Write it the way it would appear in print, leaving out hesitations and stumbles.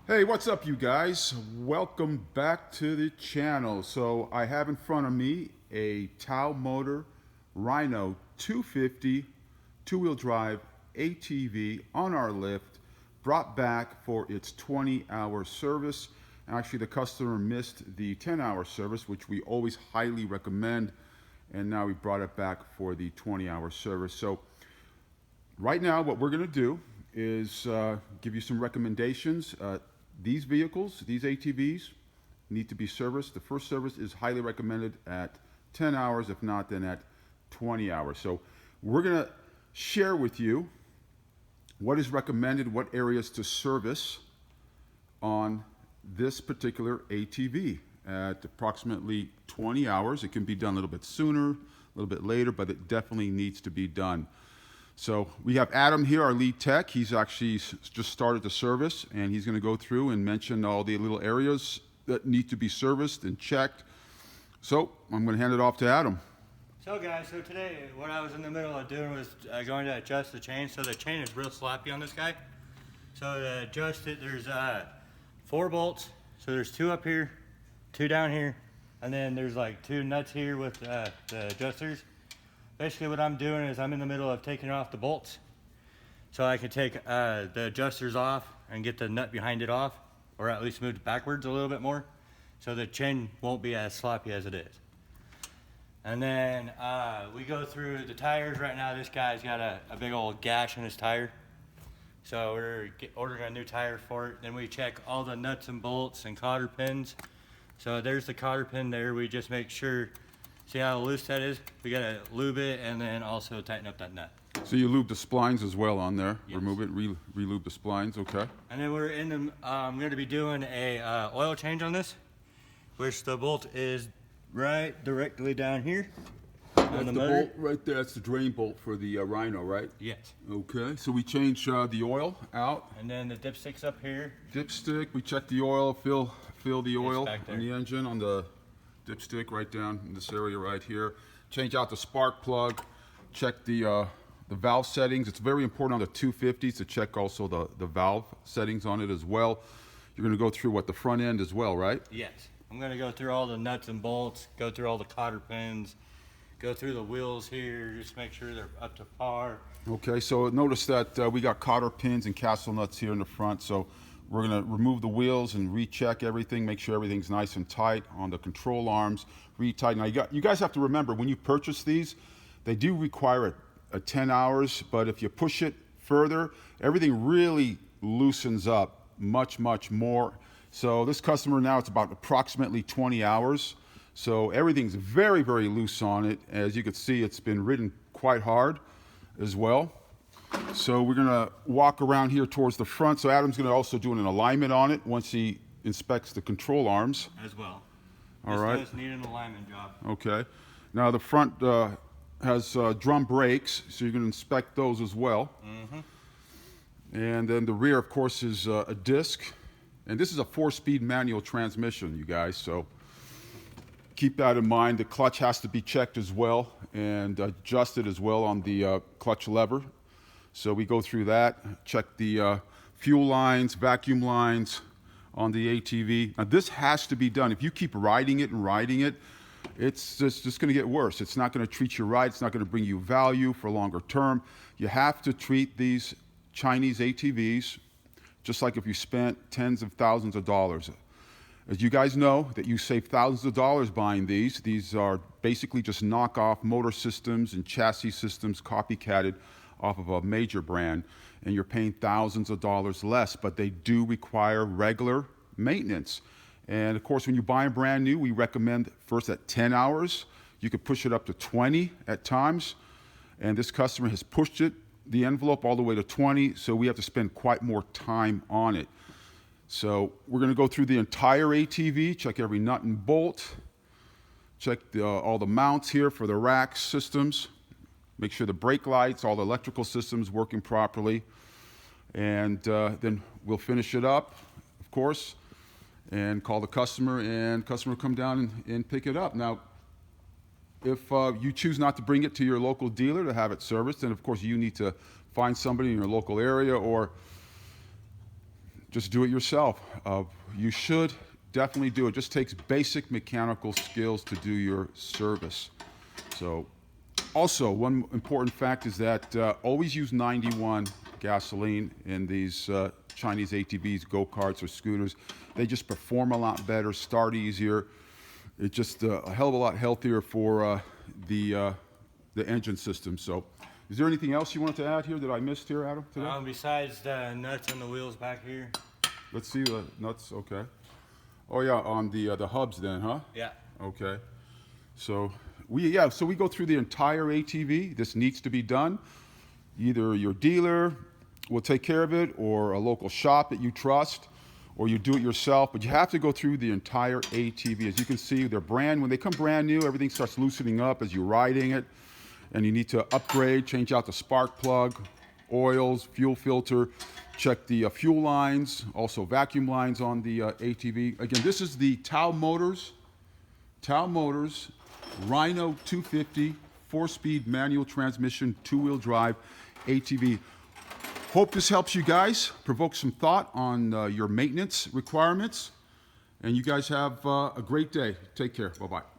Hey, what's up you guys? Welcome back to the channel. So I have in front of me a Tao Rhino 250 two-wheel drive ATV on our lift, brought back for its 20-hour service. Actually, the customer missed the 10-hour service, which we always highly recommend, and now we brought it back for the 20-hour service. So right now what we're going to do is give you some recommendations. These vehicles, these ATVs, need to be serviced. The first service is highly recommended at 10 hours, if not then at 20 hours. So we're going to share with you what is recommended, what areas to service on this particular ATV at approximately 20 hours. It can be done a little bit sooner, a little bit later, but it definitely needs to be done. So we have Adam here, our lead tech. He's actually just started the service, and he's going to go through and mention all the little areas that need to be serviced and checked. So I'm going to hand it off to Adam. So guys, so today what I was in the middle of doing was going to adjust the chain. So the chain is real sloppy on this guy. So to adjust it, there's 4 bolts. So there's 2 up here, 2 down here, and then there's like 2 nuts here with the adjusters. Basically what I'm doing is I'm in the middle of taking off the bolts so I can take the adjusters off and get the nut behind it off, or at least move it backwards a little bit more so the chain won't be as sloppy as it is. And then we go through the tires. Right now this guy's got a big old gash in his tire, so we're ordering a new tire for it. Then we check all the nuts and bolts and cotter pins. So there's the cotter pin there. We just make sure. See how loose that is? We gotta lube it and then also tighten up that nut. So you lube the splines as well on there. Yes. Remove it, re-lube the splines, okay. And then we're in the, I'm gonna be doing a oil change on this, which the bolt is right directly down here on the motor. Bolt right there, that's the drain bolt for the Rhino, right? Yes. Okay, so we change the oil out. And then the dipstick's up here. Dipstick, we check the oil, fill the oil back on there. the engine, on the dipstick right down in this area right here. Change out the spark plug, check the valve settings. It's very important on the 250s to check also the valve settings on it as well. You're going to go through the front end as well, right? Yes. I'm going to go through all the nuts and bolts, go through all the cotter pins, go through the wheels here, just make sure they're up to par. Okay, so notice that we got cotter pins and castle nuts here in the front, so we're going to remove the wheels and recheck everything, make sure everything's nice and tight on the control arms, retighten. Now you guys have to remember, when you purchase these, they do require a 10 hours, but if you push it further, everything really loosens up much more. So this customer now, it's about approximately 20 hours. So everything's very loose on it. As you can see, it's been ridden quite hard as well. So we're gonna walk around here towards the front. So Adam's gonna also do an alignment on it once he inspects the control arms. As well. All right. This does need an alignment job. Okay. Now the front has drum brakes, so you're gonna inspect those as well. And then the rear, of course, is a disc. And this is a 4-speed manual transmission, you guys, so keep that in mind. The clutch has to be checked as well and adjusted as well on the clutch lever. So we go through that, check the fuel lines, vacuum lines on the ATV. Now this has to be done. If you keep riding it, it's just going to get worse. It's not going to treat you right. It's not going to bring you value for longer term. You have to treat these Chinese ATVs just like if you spent tens of thousands of dollars. As you guys know, that you save thousands of dollars buying these. These are basically just knockoff motor systems and chassis systems copycatted off of a major brand, and you're paying thousands of dollars less, but they do require regular maintenance. And of course, when you buy them brand new, we recommend first at 10 hours. You could push it up to 20 at times, and this customer has pushed the envelope all the way to 20, so we have to spend quite more time on it. So we're going to go through the entire ATV, check every nut and bolt, check all the mounts here for the rack systems, make sure the brake lights, all the electrical systems working properly, and then we'll finish it up, of course, and call the customer, and customer will come down and pick it up. Now, if you choose not to bring it to your local dealer to have it serviced, then of course you need to find somebody in your local area or just do it yourself. You should definitely do it. It just takes basic mechanical skills to do your service. So, also, one important fact is that always use 91 gasoline in these Chinese ATVs, go-karts, or scooters. They just perform a lot better, start easier. It's just a hell of a lot healthier for the engine system. So, is there anything else you wanted to add here that I missed here, Adam, today? Besides the nuts on the wheels back here. Let's see the nuts. Okay. Oh yeah, on the hubs then, huh? Yeah. Okay. So we go through the entire ATV. This needs to be done. Either your dealer will take care of it, or a local shop that you trust, or you do it yourself. But you have to go through the entire ATV. As you can see, when they come brand new, everything starts loosening up as you're riding it, and you need to upgrade, change out the spark plug, oils, fuel filter, check the fuel lines, also vacuum lines on the ATV. Again, this is the Tao Motors Rhino 250 4-speed manual transmission, 2-wheel drive ATV. Hope this helps you guys, provoke some thought on your maintenance requirements. And you guys have a great day. Take care. Bye-bye.